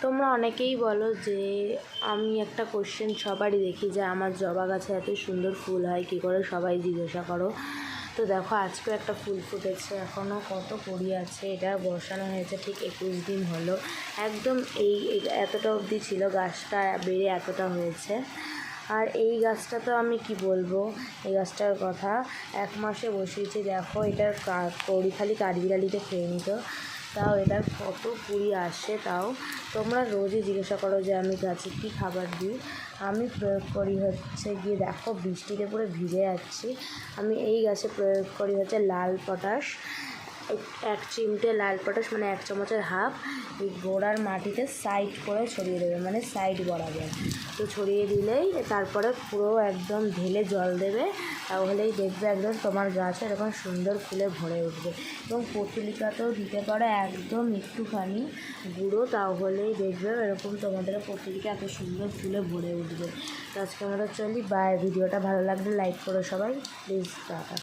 তোমরা অনেকেই বলো যে আমি একটা কোশ্চেন সবারই দেখি যে আমার জবা গাছে এত সুন্দর ফুল হয় কী করে, সবাই জিজ্ঞাসা করো। তো দেখো আজকেও একটা ফুল ফুটেছে, এখনও কত কুড়ি আছে। এটা বসানো হয়েছে ঠিক 21 দিন হলো। একদম এই এতটা অবধি ছিল, গাছটা বেড়ে এতটা হয়েছে। আর এই গাছটা তো আমি কি বলবো, এই গাছটার কথা 1 মাসে বসিয়েছি। দেখো এটার কড়ি খালি কাঠবিড়ালিতে খেয়ে নিত, তাও এটার কত কুড়ি আসে। তাও তোমরা রোজই জিজ্ঞাসা করো যে আমি গাছে কী খাবার দিই। আমি প্রয়োগ করি হচ্ছে গিয়ে, দেখো বৃষ্টিতে পুরো ভিজে যাচ্ছি, আমি এই গাছে প্রয়োগ করি হচ্ছে লাল পটাশ। 1 চিমটে লাল পটাশ মানে 1 চামচের হাফ এই গোড়ার মাটিতে সাইড করে ছড়িয়ে দেবে, মানে সাইড বরাবর। তো ছড়িয়ে দিলেই তারপরে পুরো একদম ঢেলে জল দেবে, তাহলেই দেখবে একদম তোমার গাছ এরকম সুন্দর ফুলে ভরে উঠবে। এবং পত্রিকাতেও দিতে পারো একদম একটুখানি গুঁড়ো, তাহলেই দেখবে এরকম তোমাদের পত্রিকা এত সুন্দর ফুলে ভরে উঠবে। তো আজকে আমরা চলি, বাই। ভিডিওটা ভালো লাগলে লাইক করো সবাই প্লিজ। টাটা।